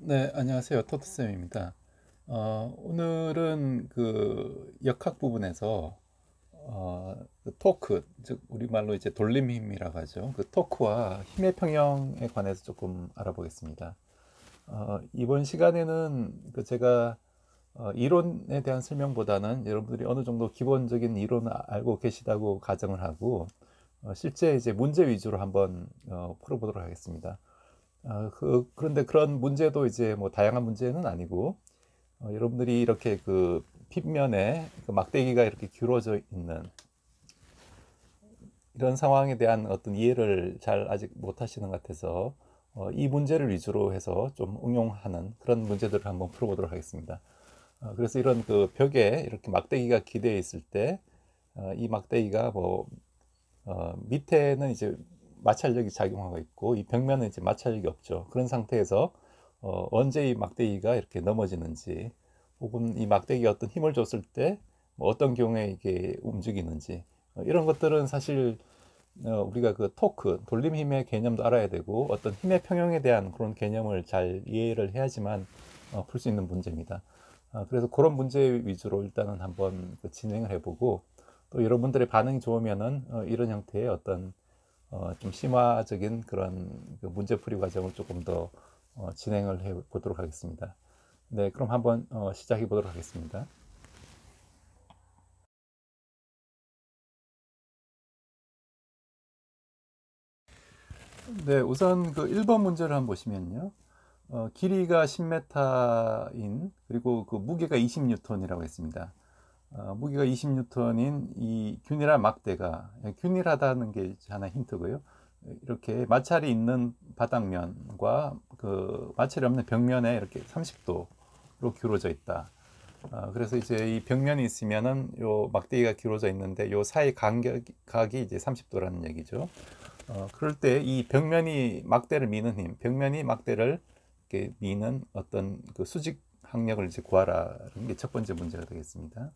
네, 안녕하세요. 토트쌤입니다. 오늘은 그 역학 부분에서 그 토크, 즉 우리말로 이제 돌림힘이라고 하죠. 그 토크와 힘의 평형에 관해서 조금 알아보겠습니다. 이번 시간에는 그 제가 이론에 대한 설명보다는 여러분들이 어느 정도 기본적인 이론을 알고 계시다고 가정을 하고 실제 이제 문제 위주로 한번 풀어보도록 하겠습니다. 그런데 그런 문제도 이제 뭐 다양한 문제는 아니고, 여러분들이 이렇게 그 빗면에 그 막대기가 이렇게 기울어져 있는 이런 상황에 대한 어떤 이해를 잘 아직 못 하시는 것 같아서, 이 문제를 위주로 해서 좀 응용하는 그런 문제들을 한번 풀어보도록 하겠습니다. 그래서 이런 그 벽에 이렇게 막대기가 기대어 있을 때, 이 막대기가 뭐, 밑에는 이제 마찰력이 작용하고 있고 이 벽면은 이제 마찰력이 없죠. 그런 상태에서 언제 이 막대기가 이렇게 넘어지는지, 혹은 이 막대기가 어떤 힘을 줬을 때뭐 어떤 경우에 이게 움직이는지, 이런 것들은 사실 우리가 그 토크, 돌림 힘의 개념도 알아야 되고 어떤 힘의 평형에 대한 그런 개념을 잘 이해를 해야지만 풀 수 있는 문제입니다. 그래서 그런 문제 위주로 일단은 한번 그 진행을 해보고, 또 여러분들의 반응이 좋으면은 이런 형태의 어떤 좀 심화적인 그런 그 문제풀이 과정을 조금 더 진행을 해 보도록 하겠습니다. 네, 그럼 한번 시작해 보도록 하겠습니다. 네, 우선 그 1번 문제를 한번 보시면요. 길이가 10m인, 그리고 그 무게가 20N이라고 했습니다. 무게가 20N인 이 균일한 막대가, 균일하다는 게 하나 힌트고요. 이렇게 마찰이 있는 바닥면과 그 마찰이 없는 벽면에 이렇게 30도로 기울어져 있다. 그래서 이제 이 벽면이 있으면은 요 막대기가 기울어져 있는데 요 사이 간격이 이제 30도라는 얘기죠. 그럴 때 이 벽면이 막대를 미는 힘, 벽면이 막대를 이렇게 미는 어떤 그 수직 항력을 이제 구하라는 게 첫 번째 문제가 되겠습니다.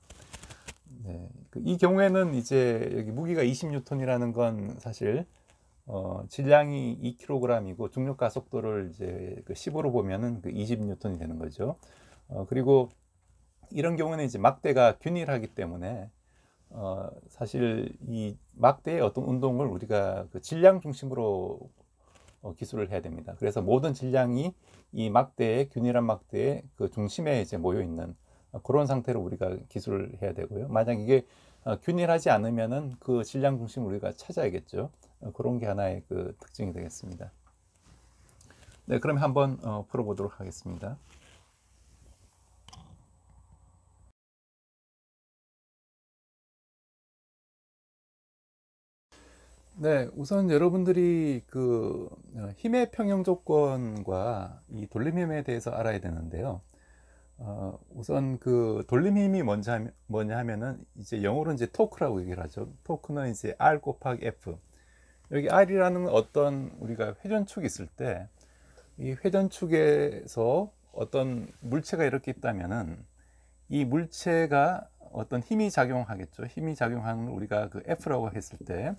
네, 이 경우에는 이제 여기 무게가 20N이라는 건 사실 질량이 2kg이고 중력 가속도를 이제 그 10으로 보면은 그 20N이 되는 거죠. 그리고 이런 경우는 이제 막대가 균일하기 때문에 사실 이 막대의 어떤 운동을 우리가 그 질량 중심으로 기술을 해야 됩니다. 그래서 모든 질량이 이 막대의 균일한 막대의 그 중심에 이제 모여 있는 그런 상태로 우리가 기술을 해야 되고요. 만약 이게 균일하지 않으면은 그 질량 중심을 우리가 찾아야겠죠. 그런 게 하나의 그 특징이 되겠습니다. 네, 그럼 한번 풀어보도록 하겠습니다. 네, 우선 여러분들이 그 힘의 평형 조건과 이 돌림힘에 대해서 알아야 되는데요. 우선 그 돌림힘이 뭐냐 하면은 이제 영어로 이제 토크라고 얘기를 하죠. 토크는 이제 R 곱하기 F. 여기 R이라는 어떤 우리가 회전축이 있을 때 이 회전축에서 어떤 물체가 이렇게 있다면은 이 물체가 어떤 힘이 작용하겠죠. 힘이 작용하는 걸 우리가 그 F라고 했을 때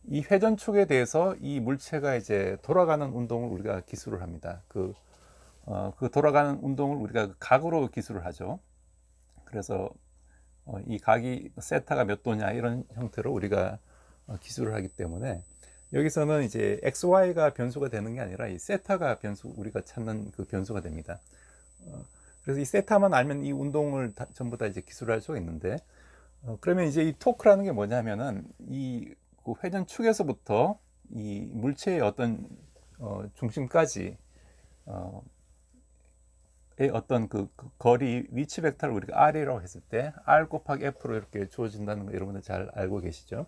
이 회전축에 대해서 이 물체가 이제 돌아가는 운동을 우리가 기술을 합니다. 그 돌아가는 운동을 우리가 그 각으로 기술을 하죠. 그래서 이 각이 세타가 몇 도냐 이런 형태로 우리가 기술을 하기 때문에 여기서는 이제 XY가 변수가 되는 게 아니라 이 세타가 변수, 우리가 찾는 그 변수가 됩니다. 그래서 이 세타만 알면 이 운동을 전부 다 이제 기술할 수가 있는데, 그러면 이제 이 토크라는 게 뭐냐면은 이그 회전축에서부터 이 물체의 어떤 중심까지 어, 어떤 그 거리 위치 벡터를 우리가 R이라고 했을 때 R 곱하기 F로 이렇게 주어진다는 거 여러분들 잘 알고 계시죠?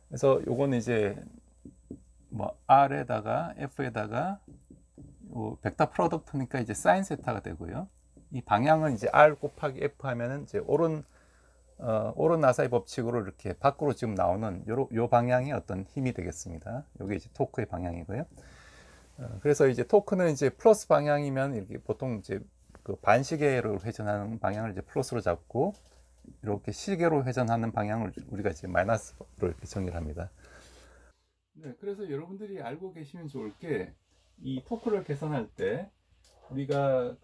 그래서 요거는 이제 뭐 R에다가 F에다가 벡터 프로덕트니까 이제 사인 세타가 되고요. 이 방향은 이제 R 곱하기 F 하면은 이제 오른 나사의 법칙으로 이렇게 밖으로 지금 나오는 요 방향이 어떤 힘이 되겠습니다. 요게 이제 토크의 방향이고요. 그래서 이제 토크는 이제 플러스 방향이면 이렇게 보통 이제 그 반시계로 회전하는 방향을 이제 플러스로 잡고 이렇게 시계로 회전하는 방향을 우리가 이제 마이너스로 이렇게 정의를 합니다. 네, 그래서 여러분들이 알고 계시면 좋을 게 이 토크를 계산할 때 우리가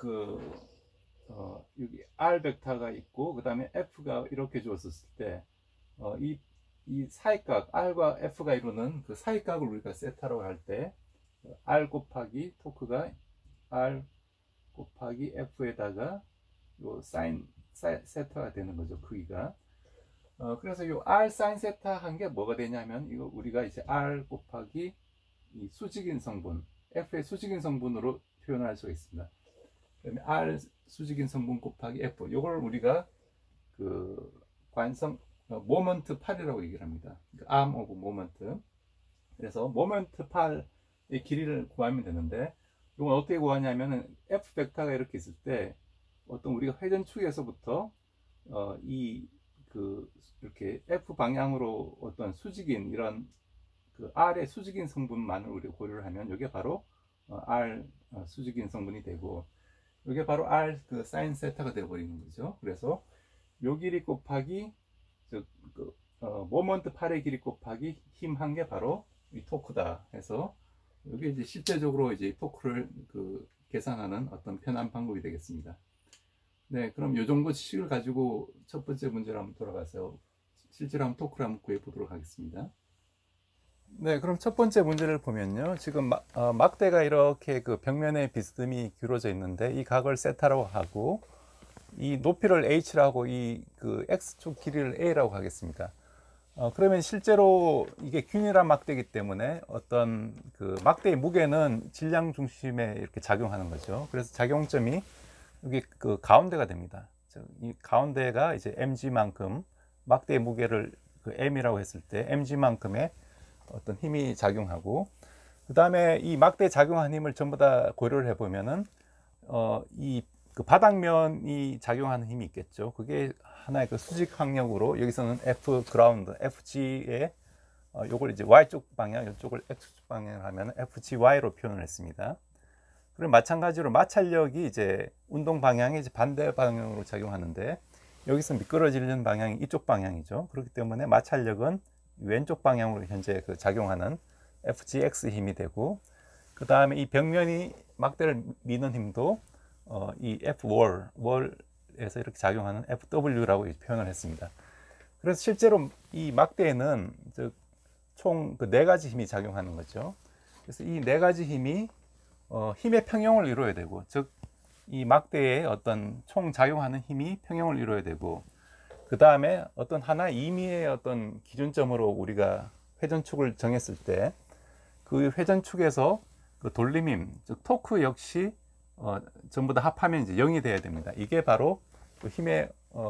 여기 R 벡터가 있고 그 다음에 F가 이렇게 주었을 때 이 사이각 R과 F가 이루는 그 사이각을 우리가 세타라고 할 때 R 곱하기 토크가 R 곱하기 F에다가 요 사인 세타가 되는 거죠. 크기가. 그래서 요 R 사인 세타 한 게 뭐가 되냐면 이거 우리가 이제 R 곱하기 이 수직인 성분 F의 수직인 성분으로 표현할 수가 있습니다. 그다음에 R 수직인 성분 곱하기 F 요걸 우리가 그 관성 모먼트 팔이라고 얘기를 합니다. arm of moment. 그래서 모먼트 팔의 길이를 구하면 되는데 이건 어떻게 구하냐면은 F 벡터가 이렇게 있을 때 어떤 우리가 회전축에서부터 이렇게 F 방향으로 어떤 수직인 이런 그 R의 수직인 성분만을 우리가 고려를 하면 이게 바로 R 수직인 성분이 되고 이게 바로 R 그 사인 세타가 되어 버리는 거죠. 그래서 요 길이 곱하기 모먼트 팔의 길이 곱하기 힘 한 게 바로 이 토크다 해서 이게 이제 실제적으로 이제 토크를 계산하는 어떤 편한 방법이 되겠습니다. 네, 그럼 이 정도 지식을 가지고 첫 번째 문제로 한번 돌아가서 실제로 한번 토크를 한번 구해 보도록 하겠습니다. 네, 그럼 첫 번째 문제를 보면요. 지금 막대가 이렇게 그 벽면에 비스듬히 기울어져 있는데 이 각을 세타라고 하고 이 높이를 h라고 이 그 x축 길이를 a라고 하겠습니다. 그러면 실제로 이게 균일한 막대이기 때문에 어떤 그 막대의 무게는 질량 중심에 이렇게 작용하는 거죠. 그래서 작용점이 여기 그 가운데가 됩니다. 이 가운데가 이제 mg만큼 막대의 무게를 그 m이라고 했을 때 mg만큼의 어떤 힘이 작용하고 그 다음에 이 막대에 작용한 힘을 전부 다 고려를 해보면은 이 그 바닥면이 작용하는 힘이 있겠죠. 그게 하나의 그 수직 항력으로 여기서는 F 그라운드, FG에 요걸 이제 Y쪽 방향, 이쪽을 X쪽 방향을 하면 FGY로 표현을 했습니다. 그리고 마찬가지로 마찰력이 이제 운동 방향이 이제 반대 방향으로 작용하는데 여기서 미끄러지는 방향이 이쪽 방향이죠. 그렇기 때문에 마찰력은 왼쪽 방향으로 현재 그 작용하는 FGX 힘이 되고 그 다음에 이 벽면이 막대를 미는 힘도 이 월에서 이렇게 작용하는 FW라고 표현을 했습니다. 그래서 실제로 이 막대에는 총 그 네 가지 힘이 작용하는 거죠. 그래서 이 네 가지 힘이 힘의 평형을 이루어야 되고, 즉 이 막대에 어떤 총 작용하는 힘이 평형을 이루어야 되고, 그 다음에 어떤 하나의 임의의 어떤 기준점으로 우리가 회전축을 정했을 때 그 회전축에서 그 돌림힘, 즉 토크 역시 전부 다 합하면 이제 0이 돼야 됩니다. 이게 바로 그 힘의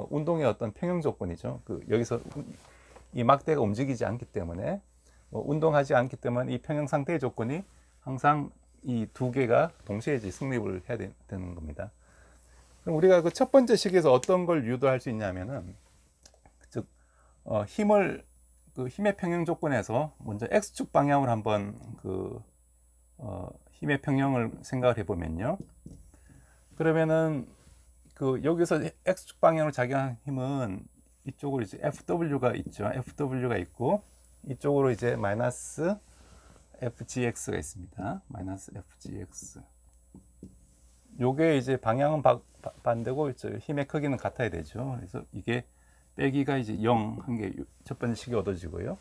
운동의 어떤 평형 조건이죠. 여기서 이 막대가 움직이지 않기 때문에 운동하지 않기 때문에 이 평형 상태의 조건이 항상 이 두 개가 동시에 이제 성립을 해야 되는 겁니다. 그럼 우리가 그 첫 번째 식에서 어떤 걸 유도할 수 있냐면은 즉 힘을 그 힘의 평형 조건에서 먼저 x축 방향으로 한번 힘의 평형을 생각을 해보면요. 그러면은 여기서 x축 방향으로 작용하는 힘은 이쪽으로 이제 FW가 있죠. FW가 있고 이쪽으로 이제 마이너스 FGX가 있습니다. 마이너스 FGX. 요게 이제 방향은 반대고 힘의 크기는 같아야 되죠. 그래서 이게 빼기가 이제 0 한 게 첫 번째 식이 얻어지고요.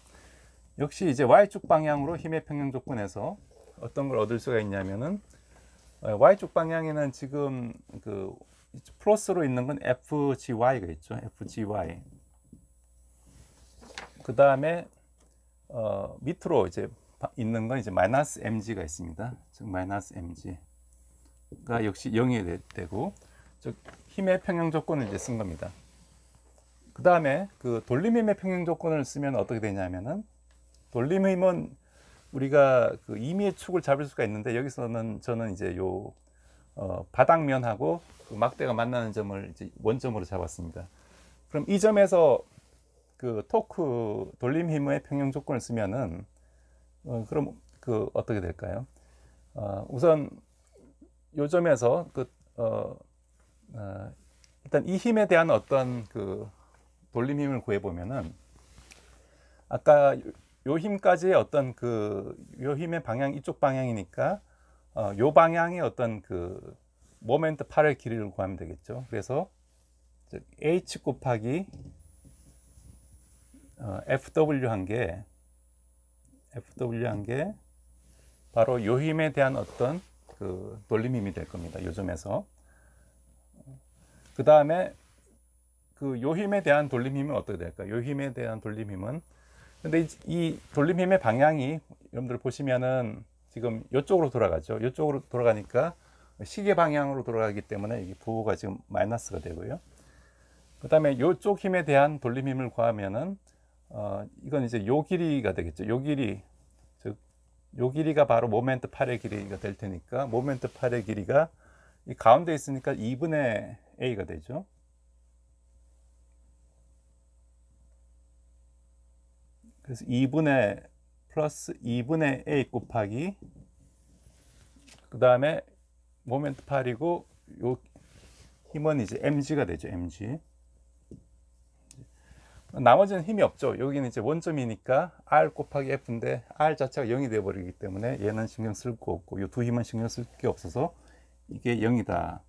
역시 이제 Y축 방향으로 힘의 평형 조건에서 어떤 걸 얻을 수가 있냐면은 Y축 방향에는 지금 플러스로 있는 건 FGY가 있죠. FGY. 그 다음에 밑으로 이제 있는 건 이제 마이너스 mg가 있습니다. 즉 마이너스 mg가 역시 0이 되고, 즉 힘의 평형 조건을 이제 쓴 겁니다. 그 다음에 돌림힘의 평형 조건을 쓰면 어떻게 되냐면은 돌림힘은 우리가 임의의 축을 잡을 수가 있는데 여기서는 저는 이제 바닥면하고 막대가 만나는 점을 이제 원점으로 잡았습니다. 그럼 이 점에서 토크 돌림힘의 평형 조건을 쓰면은 그럼 어떻게 될까요? 우선 요 점에서 일단 이 힘에 대한 어떤 돌림힘을 구해보면은 아까 요 힘까지의 어떤 요 힘의 방향 이쪽 방향이니까 요 방향의 어떤 모멘트 8의 길이를 구하면 되겠죠. 그래서 h 곱하기 FW 한 게 바로 요 힘에 대한 어떤 그 돌림 힘이 될 겁니다. 요점에서. 그 다음에 그 요 힘에 대한 돌림 힘은 어떻게 될까요? 요 힘에 대한 돌림 힘은, 근데 이 돌림 힘의 방향이 여러분들 보시면은 지금 이쪽으로 돌아가죠. 이쪽으로 돌아가니까 시계 방향으로 돌아가기 때문에 이 부호가 지금 마이너스가 되고요. 그 다음에 이쪽 힘에 대한 돌림 힘을 구하면은 이건 이제 요 길이가 되겠죠. 요 길이, 즉 요 길이가 바로 모멘트 8의 길이가 될 테니까, 모멘트 8의 길이가 이 가운데 있으니까 2분의 a가 되죠. 그래서 2분의 플러스 2분의 a 곱하기, 그 다음에 모멘트 8이고 요 힘은 이제 mg가 되죠. mg. 나머지는 힘이 없죠. 여기는 이제 원점이니까 r 곱하기 f인데 r 자체가 0이 되어버리기 때문에 얘는 신경 쓸 거 없고 이 두 힘은 신경 쓸 게 없어서 이게 0이다.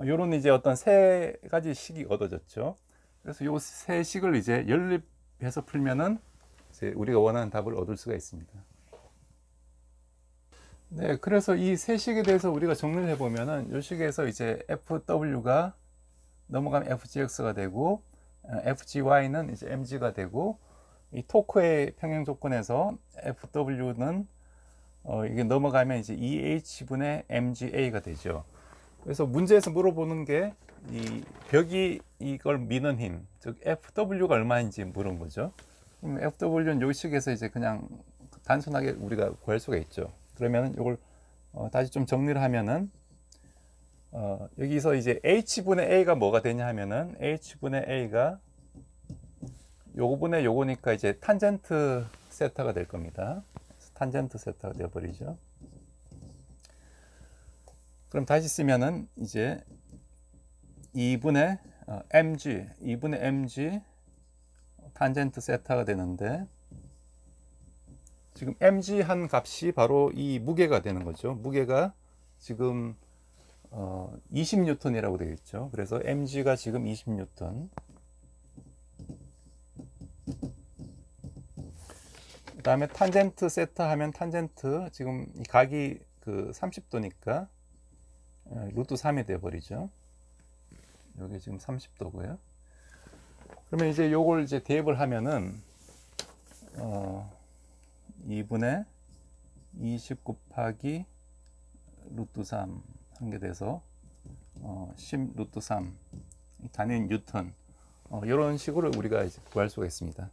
요런 이제 어떤 세 가지 식이 얻어졌죠. 그래서 요 세 식을 이제 연립해서 풀면은 이제 우리가 원하는 답을 얻을 수가 있습니다. 네, 그래서 이 세 식에 대해서 우리가 정리를 해보면은 요 식에서 이제 FW가 넘어가면 FGX가 되고, FGY는 이제 MG가 되고, 이 토크의 평행 조건에서 FW는 이게 넘어가면 이제 EH분의 MGA가 되죠. 그래서 문제에서 물어보는 게 이 벽이 이걸 미는 힘, 즉 FW가 얼마인지 물은 거죠. 그럼 FW는 요 식에서 이제 그냥 단순하게 우리가 구할 수가 있죠. 그러면 이걸 다시 좀 정리를 하면은 여기서 이제 H분의 A가 뭐가 되냐 하면은 H분의 A가 요거분의 요거니까 이제 탄젠트 세타가 될 겁니다. 탄젠트 세타가 되어버리죠. 그럼 다시 쓰면은 이제 2분의 mg 탄젠트 세타가 되는데, 지금 mg 한 값이 바로 이 무게가 되는 거죠. 무게가 지금 20N이라고 되어 있죠. 그래서 mg가 지금 20N. 그 다음에 탄젠트 세타 하면 탄젠트, 지금 이 각이 그 30도니까 루트 3이 되어 버리죠. 여기 지금 30도고요. 그러면 이제 요걸 이제 대입을 하면은 2분의 20 곱하기 루트 3 한 게 돼서 10 루트 3 단위 뉴턴, 이런 식으로 우리가 이제 구할 수가 있습니다.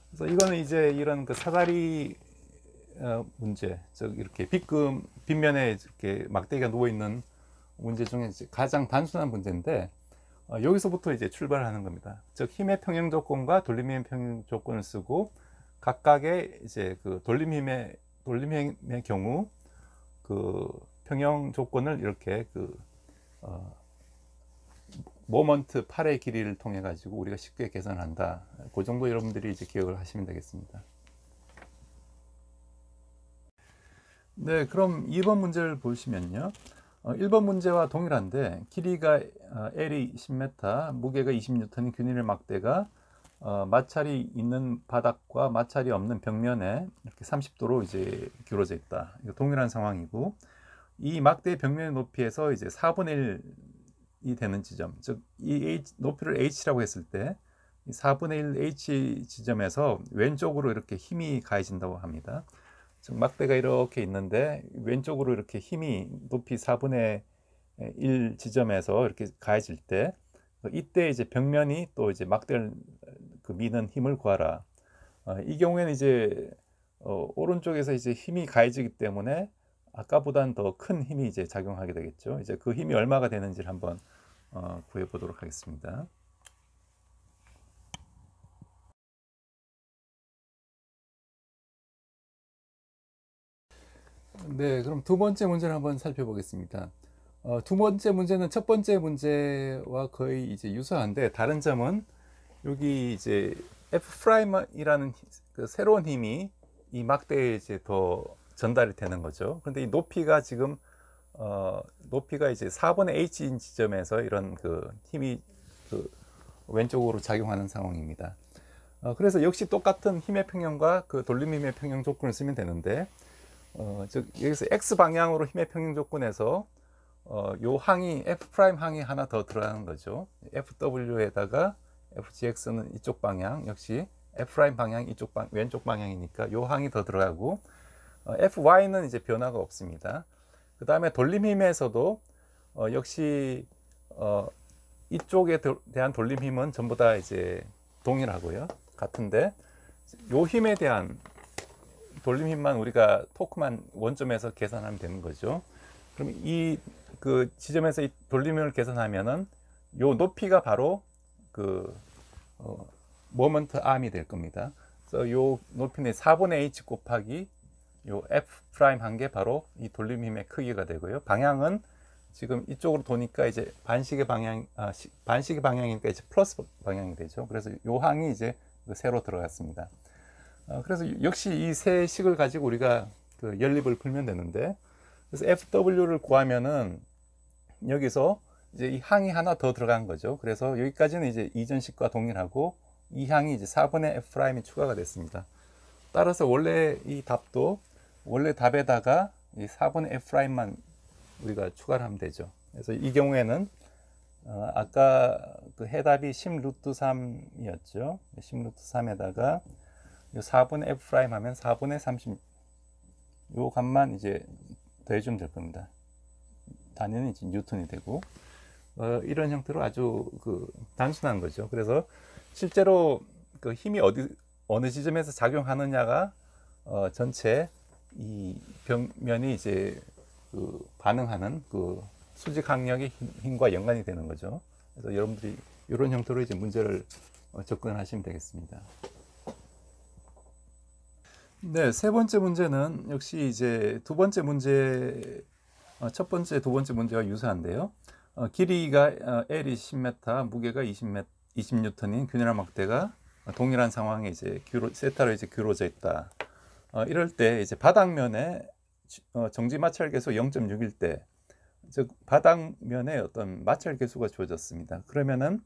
그래서 이거는 이제 이런 그 사다리 문제, 즉 이렇게 빗면에 이렇게 막대기가 누워 있는 문제 중에 이제 가장 단순한 문제인데, 여기서부터 이제 출발하는 겁니다. 즉 힘의 평형 조건과 돌림힘의 평형 조건을 쓰고 각각의 이제 그 돌림힘의 경우 그 평형 조건을 이렇게 그 모먼트 8의 길이를 통해 가지고 우리가 쉽게 계산한다. 그 정도 여러분들이 이제 기억을 하시면 되겠습니다. 네, 그럼 2번 문제를 보시면요. 1번 문제와 동일한데 길이가 L이 10m, 무게가 20N인 균일의 막대가 마찰이 있는 바닥과 마찰이 없는 벽면에 이렇게 30도로 이제 기울어져 있다. 이거 동일한 상황이고, 이 막대의 벽면의 높이에서 이제 4분의 1이 되는 지점, 즉 이 높이를 h라고 했을 때 4분의 1 h 지점에서 왼쪽으로 이렇게 힘이 가해진다고 합니다. 즉 막대가 이렇게 있는데 왼쪽으로 이렇게 힘이 높이 4분의 1 지점에서 이렇게 가해질 때, 이때 이제 벽면이 또 이제 막대를 그 미는 힘을 구하라. 이 경우에는 이제 오른쪽에서 이제 힘이 가해지기 때문에 아까보다는 더 큰 힘이 이제 작용하게 되겠죠. 이제 그 힘이 얼마가 되는지를 한번 구해 보도록 하겠습니다. 네, 그럼 두 번째 문제를 한번 살펴보겠습니다. 두 번째 문제는 첫 번째 문제와 거의 이제 유사한데, 다른 점은 여기 이제 F'이라는 그 새로운 힘이 이 막대에 이제 더 전달이 되는 거죠. 그런데 이 높이가 지금 높이가 이제 4분의 h인 지점에서 이런 그 힘이 그 왼쪽으로 작용하는 상황입니다. 그래서 역시 똑같은 힘의 평형과 그 돌림 힘의 평형 조건을 쓰면 되는데, 즉 여기서 x 방향으로 힘의 평형 조건에서 요 항이 f 프라임 항이 하나 더 들어가는 거죠. fw에다가 fgx는 이쪽 방향, 역시 f 프라임 방향 이쪽 왼쪽 방향이니까 요 항이 더 들어가고, fy는 이제 변화가 없습니다. 그 다음에 돌림 힘에서도 역시 이쪽에 대한 돌림 힘은 전부 다 이제 동일하고요, 같은데 요 힘에 대한 돌림 힘만 우리가 토크만 원점에서 계산하면 되는 거죠. 그럼 이 그 지점에서 이 돌림을 계산하면은 요 높이가 바로 그 모먼트 암이 될 겁니다. 그래서 요 높이는 4분의 h 곱하기 요 f 프라임 한 게 바로 이 돌림 힘의 크기가 되고요. 방향은 지금 이쪽으로 도니까 이제 반시계 방향이니까 이제 플러스 방향이 되죠. 그래서 요 항이 이제 세로 들어갔습니다. 그래서 역시 이 세 식을 가지고 우리가 그 연립을 풀면 되는데, 그래서 FW를 구하면은 여기서 이제 이 항이 하나 더 들어간 거죠. 그래서 여기까지는 이제 이전식과 동일하고 이 항이 이제 4분의 F 프라임이 추가가 됐습니다. 따라서 원래 이 답도 원래 답에다가 이 4분의 F 프라임만 우리가 추가를 하면 되죠. 그래서 이 경우에는 아까 그 해답이 10 루트 3이었죠. 10 루트 3에다가 4분의 F 프라임 하면 4분의 30, 요 값만 이제 더해주면 될 겁니다. 단위는 이제 뉴턴이 되고, 이런 형태로 아주 그 단순한 거죠. 그래서 실제로 그 힘이 어느 지점에서 작용하느냐가 전체 이 벽면이 이제 그 반응하는 그 수직 항력의 힘과 연관이 되는 거죠. 그래서 여러분들이 이런 형태로 이제 문제를 접근하시면 되겠습니다. 네, 세 번째 문제는 역시 이제 두 번째 문제, 첫 번째, 두 번째 문제와 유사한데요. 길이가 L이 10m, 무게가 20N인 균일한 막대가 동일한 상황에 이제 세타로 이제 기울어져 있다. 이럴 때 이제 바닥면에 정지 마찰 계수 0.6일 때, 즉 바닥면에 어떤 마찰 계수가 주어졌습니다. 그러면은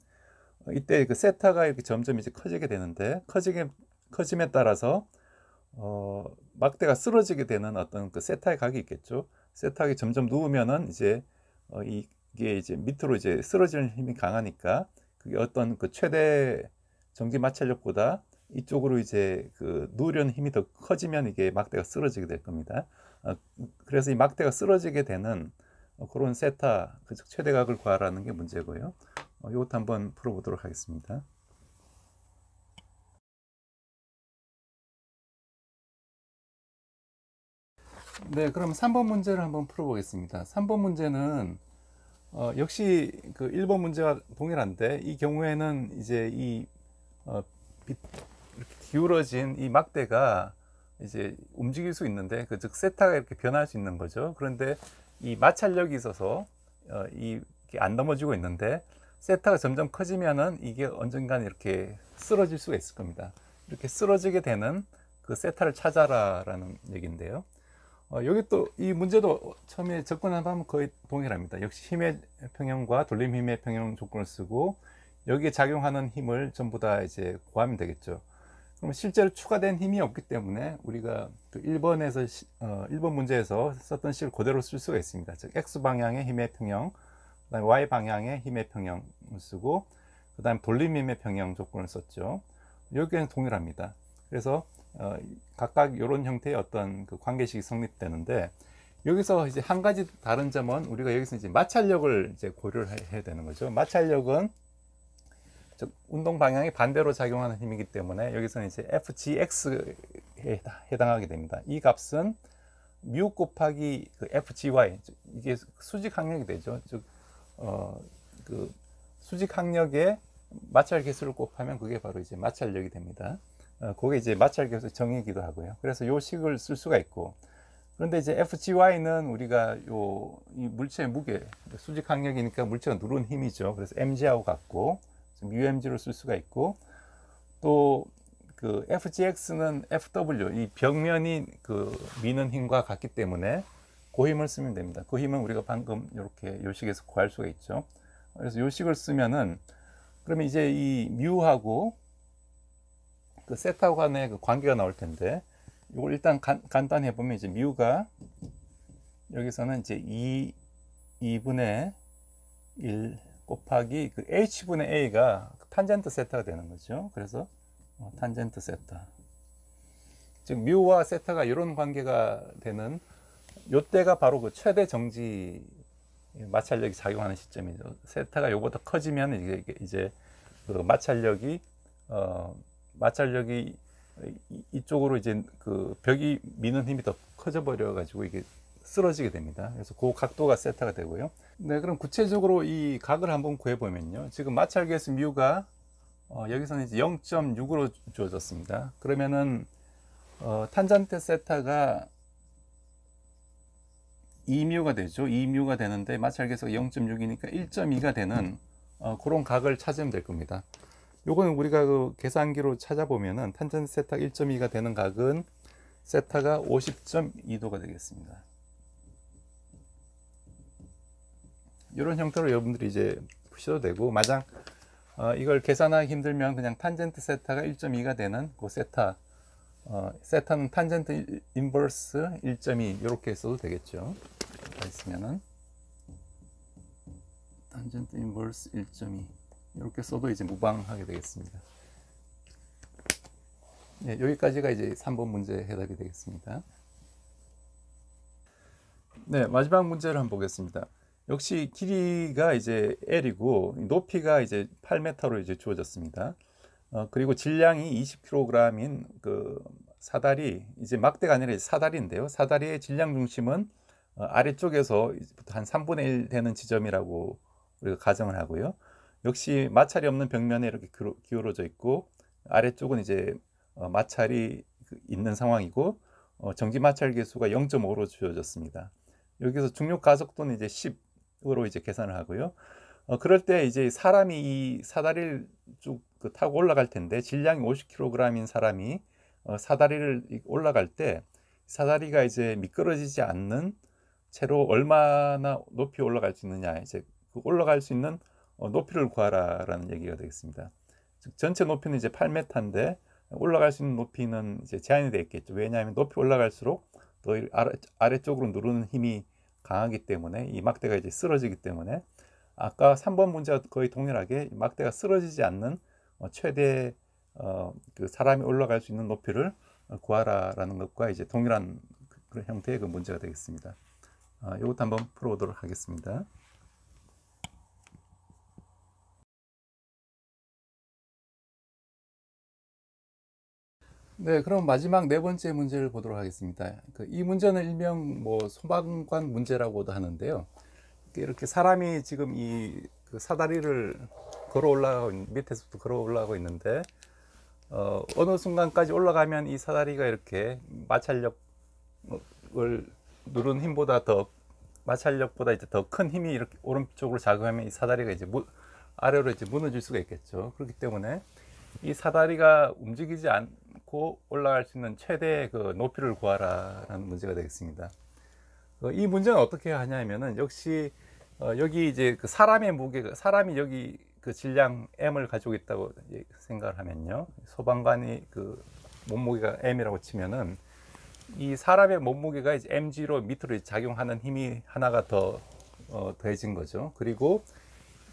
이때 그 세타가 이렇게 점점 이제 커지게 되는데, 커짐에 따라서 막대가 쓰러지게 되는 어떤 그 세타의 각이 있겠죠. 세타가 점점 누우면은 이제 이게 이제 밑으로 이제 쓰러지는 힘이 강하니까 그게 어떤 그 최대 정지 마찰력보다 이쪽으로 이제 그 누우려는 힘이 더 커지면 이게 막대가 쓰러지게 될 겁니다. 그래서 이 막대가 쓰러지게 되는 그런 세타, 그 최대각을 구하라는 게 문제고요. 이것도 한번 풀어보도록 하겠습니다. 네, 그럼 3번 문제를 한번 풀어보겠습니다. 3번 문제는 역시 그 1번 문제와 동일한데, 이 경우에는 이제 이 이렇게 기울어진 이 막대가 이제 움직일 수 있는데, 즉 세타가 이렇게 변할 수 있는 거죠. 그런데 이 마찰력이 있어서 이게 안 넘어지고 있는데, 세타가 점점 커지면은 이게 언젠가는 이렇게 쓰러질 수가 있을 겁니다. 이렇게 쓰러지게 되는 그 세타를 찾아라라는 얘기인데요. 여기 또 이 문제도 처음에 접근한 바는 거의 동일합니다. 역시 힘의 평형과 돌림 힘의 평형 조건을 쓰고 여기에 작용하는 힘을 전부 다 이제 구하면 되겠죠. 그럼 실제로 추가된 힘이 없기 때문에 우리가 그 1번에서 1번 문제에서 썼던 식을 그대로 쓸 수가 있습니다. 즉 x 방향의 힘의 평형, 그다음에 y 방향의 힘의 평형을 쓰고, 그다음에 돌림 힘의 평형 조건을 썼죠. 여기는 동일합니다. 그래서 각각 이런 형태의 어떤 그 관계식이 성립되는데, 여기서 이제 한 가지 다른 점은 우리가 여기서 이제 마찰력을 이제 고려를 해야 되는 거죠. 마찰력은 즉 운동 방향이 반대로 작용하는 힘이기 때문에 여기서는 이제 FGX에 해당하게 됩니다. 이 값은 뮤 곱하기 그 FGY, 이게 수직 항력이 되죠. 즉 그 수직 항력의 마찰 계수를 곱하면 그게 바로 이제 마찰력이 됩니다. 그게 이제 마찰 계수 정의이기도 하고요. 그래서 요 식을 쓸 수가 있고, 그런데 이제 FGY는 우리가 이 물체의 무게, 수직 항력이니까 물체가 누르는 힘이죠. 그래서 mg하고 같고 μmg로 쓸 수가 있고, 또 그 FGX는 FW, 이 벽면이 그 미는 힘과 같기 때문에 그 힘을 쓰면 됩니다. 그 힘은 우리가 방금 이렇게 요식에서 구할 수가 있죠. 그래서 요식을 쓰면은 그러면 이제 이 뮤하고 그 세타 간의 그 관계가 나올 텐데 이걸 일단 간단히 해보면 이제 뮤가 여기서는 이제 2분의 1 곱하기 그 h분의 a가 탄젠트 세타가 되는 거죠. 그래서 탄젠트 세타, 즉 뮤와 세타가 이런 관계가 되는 요때가 바로 그 최대 정지 마찰력이 작용하는 시점이죠. 세타가 요보다 커지면 이제 그 마찰력이 이쪽으로 이제 그 벽이 미는 힘이 더 커져 버려 가지고 이게 쓰러지게 됩니다. 그래서 그 각도가 세타가 되고요. 네, 그럼 구체적으로 이 각을 한번 구해 보면요. 지금 마찰계수 뮤가 여기서는 이제 0.6으로 주어졌습니다. 그러면은 탄젠트 세타가 2뮤가 되죠. 2뮤가 되는데 마찰계수가 0.6이니까 1.2가 되는 그런 각을 찾으면 될 겁니다. 요거는 우리가 그 계산기로 찾아보면은 탄젠트 세타 1.2가 되는 각은 세타가 50.2도가 되겠습니다. 이런 형태로 여러분들이 이제 푸셔도 되고, 만약 이걸 계산하기 힘들면 그냥 탄젠트 세타가 1.2가 되는 그 세타는 탄젠트 인버스 1.2 이렇게 써도 되겠죠. 있으면은 탄젠트 인버스 1.2 이렇게 써도 이제 무방하게 되겠습니다. 네, 여기까지가 이제 3번 문제 해답이 되겠습니다. 네, 마지막 문제를 한번 보겠습니다. 역시 길이가 이제 L이고 높이가 이제 8m로 이제 주어졌습니다. 그리고 질량이 20kg인 그 사다리, 이제 막대가 아니라 사다리인데요. 사다리의 질량 중심은 아래쪽에서 한 3분의 1 되는 지점이라고 우리가 가정을 하고요. 역시 마찰이 없는 벽면에 이렇게 기울어져 있고 아래쪽은 이제 마찰이 있는 상황이고 정지 마찰 계수가 0.5로 주어졌습니다. 여기서 중력 가속도는 이제 10으로 이제 계산을 하고요. 그럴 때 이제 사람이 이 사다리를 쭉 타고 올라갈 텐데 질량이 50kg인 사람이 사다리를 올라갈 때 사다리가 이제 미끄러지지 않는 채로 얼마나 높이 올라갈 수 있느냐, 이제 그 올라갈 수 있는 높이를 구하라라는 얘기가 되겠습니다. 즉 전체 높이는 이제 8m인데 올라갈 수 있는 높이는 이제 제한이 되어 있겠죠. 왜냐하면 높이 올라갈수록 더 아래쪽으로 누르는 힘이 강하기 때문에 이 막대가 이제 쓰러지기 때문에 아까 3번 문제와 거의 동일하게 막대가 쓰러지지 않는 최대 그 사람이 올라갈 수 있는 높이를 구하라라는 것과 이제 동일한 그런 형태의 그 문제가 되겠습니다. 이것도 한번 풀어보도록 하겠습니다. 네, 그럼 마지막 네 번째 문제를 보도록 하겠습니다. 이 문제는 일명 뭐 소방관 문제라고도 하는데요. 이렇게 사람이 지금 그 사다리를 밑에서부터 걸어 올라가고 있는데 어느 순간까지 올라가면 이 사다리가 이렇게 마찰력을 누르는 힘보다 마찰력보다 이제 더 큰 힘이 이렇게 오른쪽으로 작용하면 이 사다리가 이제 아래로 이제 무너질 수가 있겠죠. 그렇기 때문에 이 사다리가 움직이지 않고 올라갈 수 있는 최대 그 높이를 구하라라는 문제가 되겠습니다. 이 문제는 어떻게 하냐면은 역시 여기 이제 그 사람이 여기 그 질량 m을 가지고 있다고 생각을 하면요, 소방관이 그 몸무게가 m이라고 치면은 이 사람의 몸무게가 이제 mg로 밑으로 작용하는 힘이 하나가 더 더해진 거죠. 그리고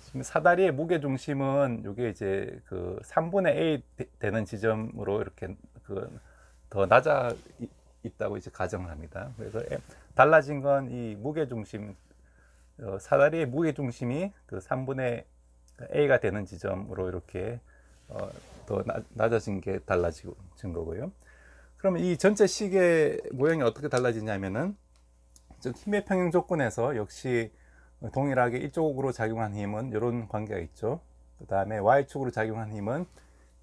지금 사다리의 무게 중심은 이게 이제 그 3분의 a 되는 지점으로 이렇게 더 낮아 있다고 이제 가정을 합니다. 그래서 달라진 건 이 무게 중심, 사다리의 무게 중심이 그 3분의 a가 되는 지점으로 이렇게 더 낮아진 게 달라진 거고요. 그러면 이 전체 시계 모양이 어떻게 달라지냐면은 즉 힘의 평형 조건에서 역시 동일하게 이쪽으로 작용한 힘은 이런 관계가 있죠. 그 다음에 y축으로 작용한 힘은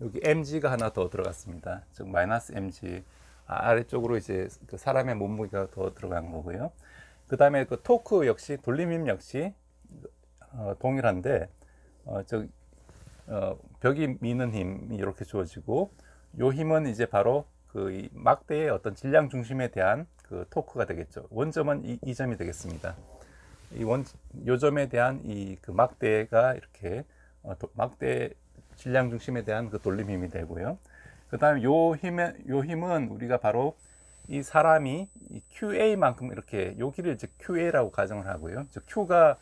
여기 mg가 하나 더 들어갔습니다. 즉 마이너스 mg, 아래쪽으로 이제 그 사람의 몸무게가 더 들어간 거고요. 그 다음에 그 토크 역시, 돌림힘 역시 동일한데 벽이 미는 힘이 이렇게 주어지고 요 힘은 이제 바로 이 막대의 어떤 질량 중심에 대한 그 토크가 되겠죠. 원점은 이 점이 되겠습니다. 요 점에 대한 그 막대가 이렇게 막대 질량 중심에 대한 그 돌림 힘이 되고요. 그 다음에 요 힘은 우리가 바로 이 사람이 이 QA만큼 이렇게 요 길이를 이제 QA라고 가정을 하고요. 즉 Q가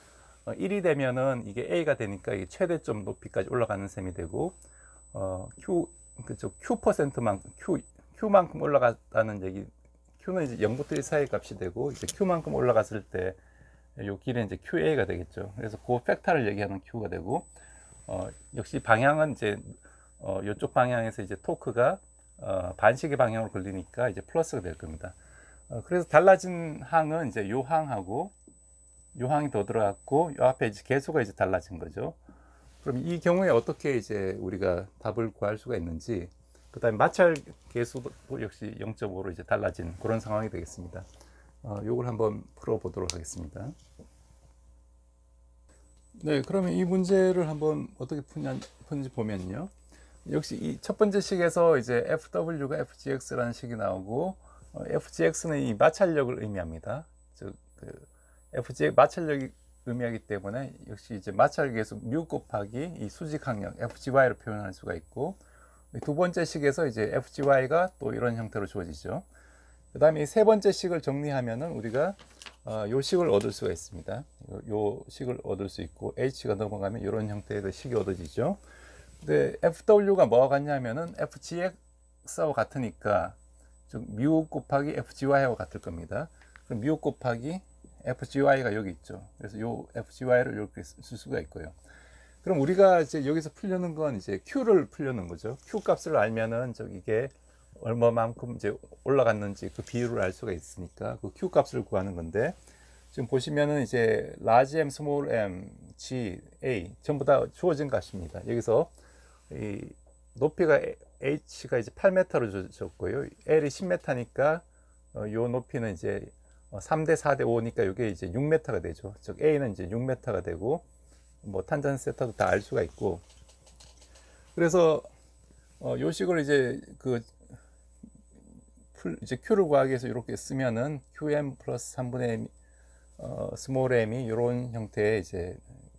1이 되면은 이게 A가 되니까 이게 최대점 높이까지 올라가는 셈이 되고, 그죠. Q만큼 올라갔다는 얘기, Q는 이제 0부터 1 사이 값이 되고, 이제 Q만큼 올라갔을 때 요 길이는 이제 QA가 되겠죠. 그래서 그 팩터를 얘기하는 Q가 되고, 역시 방향은 이제 이쪽 방향에서 이제 토크가 반시계 방향으로 걸리니까 이제 플러스가 될 겁니다. 그래서 달라진 항은 이제 요 항하고 요 항이 더 들어갔고, 요 앞에 이제 계수가 이제 달라진 거죠. 그럼 이 경우에 어떻게 이제 우리가 답을 구할 수가 있는지, 그 다음에 마찰 계수도 역시 0.5로 이제 달라진 그런 상황이 되겠습니다. 요걸 한번 풀어보도록 하겠습니다. 네, 그러면 이 문제를 한번 어떻게 푸는지 보면요. 역시 이 첫 번째 식에서 이제 FW가 FGX라는 식이 나오고, FGX는 이 마찰력을 의미합니다. 즉, FGX 마찰력이 의미하기 때문에 역시 이제 마찰계수 μ 곱하기 이 수직항력 FGY로 표현할 수가 있고, 두 번째 식에서 이제 FGY가 또 이런 형태로 주어지죠. 그 다음에 이 세 번째 식을 정리하면은 우리가 요 식을 얻을 수가 있습니다. 요 식을 얻을 수 있고, H가 넘어가면 이런 형태의 식이 얻어지죠. 근데 FW가 뭐와 같냐면은 FGX하고 같으니까, 즉 μ 곱하기 FGY하고 같을 겁니다. 그럼 μ 곱하기 FGY가 여기 있죠. 그래서 요 FGY를 이렇게 쓸 수가 있고요. 그럼 우리가 이제 여기서 풀려는 건 이제 Q를 풀려는 거죠. Q 값을 알면은 이게 얼마만큼 이제 올라갔는지 그 비율을 알 수가 있으니까 그 Q 값을 구하는 건데, 지금 보시면은 이제 large m, small m, g, a 전부 다 주어진 값입니다. 여기서 이 높이가 h가 이제 8m로 줬고요. l이 10m니까 요 높이는 이제 3대 4대 5니까 이게 이제 6m가 되죠. 즉 a는 이제 6m가 되고, 뭐 탄젠트 세타도 다 알 수가 있고, 그래서 요 식을 이제 이제 Q를 구하기 위해서 이렇게 쓰면은 QM 플러스 3분의 M, 스몰 m이 이런 형태의 이제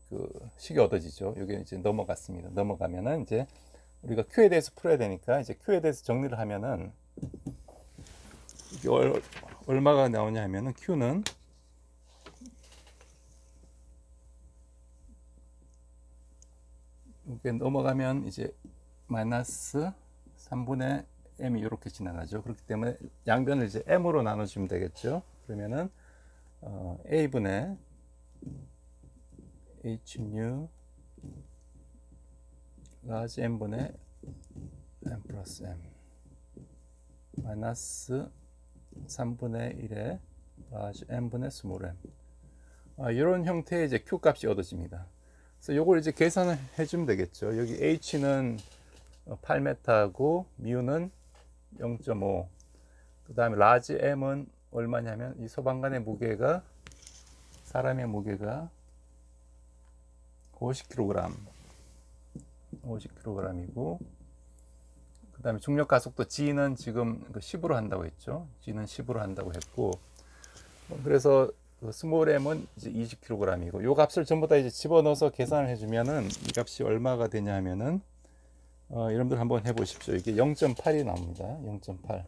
그 식이 얻어지죠. 여기 이제 넘어갔습니다. 넘어가면은 이제 우리가 Q에 대해서 풀어야 되니까 이제 Q에 대해서 정리를 하면은 이게 얼마가 나오냐 하면은 Q는 이게 넘어가면 이제 마이너스 3분의 m이 이렇게 지나가죠. 그렇기 때문에 양변을 이제 m으로 나눠주면 되겠죠. 그러면은 a분의 hν large m분의 m 플러스 m 마이너스 3분의 1의 large m분의 small m, 이런 형태의 이제 q 값이 얻어집니다. 그래서 요걸 이제 계산을 해주면 되겠죠. 여기 h는 8m하고 μ는 0.5, 그 다음에 large m은 얼마냐면 이 소방관의 무게가, 사람의 무게가 50kg이고, 그 다음에 중력 가속도 g는 지금 10으로 한다고 했죠. g는 10으로 한다고 했고, 그래서 스몰 m은 이제 20kg이고, 요 값을 전부 다 이제 집어넣어서 계산을 해주면은 이 값이 얼마가 되냐 하면은, 여러분들 한번 해보십시오. 이게 0.8이 나옵니다. 0.8.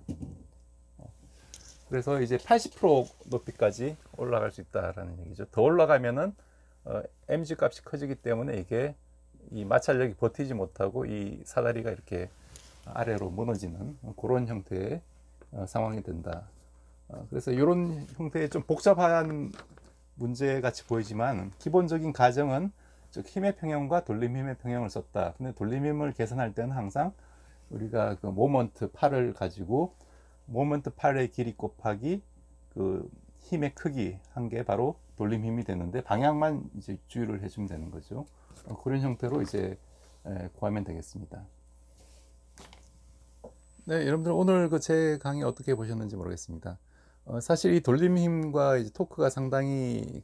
그래서 이제 80% 높이까지 올라갈 수 있다라는 얘기죠. 더 올라가면은 mg 값이 커지기 때문에 이게 이 마찰력이 버티지 못하고 이 사다리가 이렇게 아래로 무너지는 그런 형태의 상황이 된다. 그래서 이런 형태의 좀 복잡한 문제 같이 보이지만, 기본적인 가정은 즉 힘의 평형과 돌림 힘의 평형을 썼다. 근데 돌림 힘을 계산할 때는 항상 우리가 그 모먼트 8을 가지고 모먼트 8의 길이 곱하기 그 힘의 크기 한 게 바로 돌림 힘이 되는데, 방향만 이제 주의를 해주면 되는 거죠. 그런 형태로 이제 구하면 되겠습니다. 네, 여러분들 오늘 그 제 강의 어떻게 보셨는지 모르겠습니다. 사실 이 돌림 힘과 이제 토크가 상당히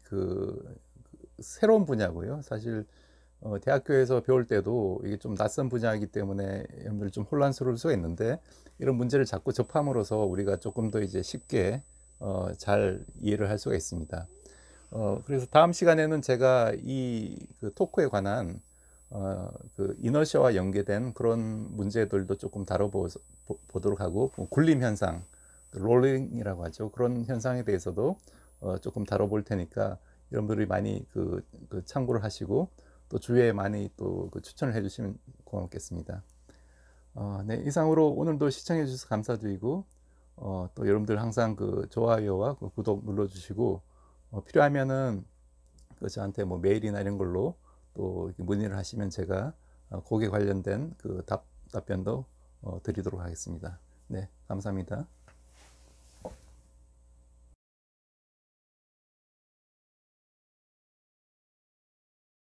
새로운 분야고요. 사실 대학교에서 배울 때도 이게 좀 낯선 분야이기 때문에 여러분들 좀 혼란스러울 수가 있는데, 이런 문제를 자꾸 접함으로써 우리가 조금 더 이제 쉽게 잘 이해를 할 수가 있습니다. 그래서 다음 시간에는 제가 그 토크에 관한 그 이너시아와 연계된 그런 문제들도 조금 다뤄보도록 하고, 뭐 굴림 현상, 롤링이라고 하죠. 그런 현상에 대해서도 조금 다뤄볼 테니까 여러분들이 많이 그 참고를 하시고 또 주위에 많이 또 그 추천을 해주시면 고맙겠습니다. 네, 이상으로 오늘도 시청해 주셔서 감사드리고, 또 여러분들 항상 그 좋아요와 그 구독 눌러주시고, 필요하면은 그 저한테 뭐 메일이나 이런 걸로 또 문의를 하시면 제가 거기에 관련된 그 답변도 드리도록 하겠습니다. 네, 감사합니다.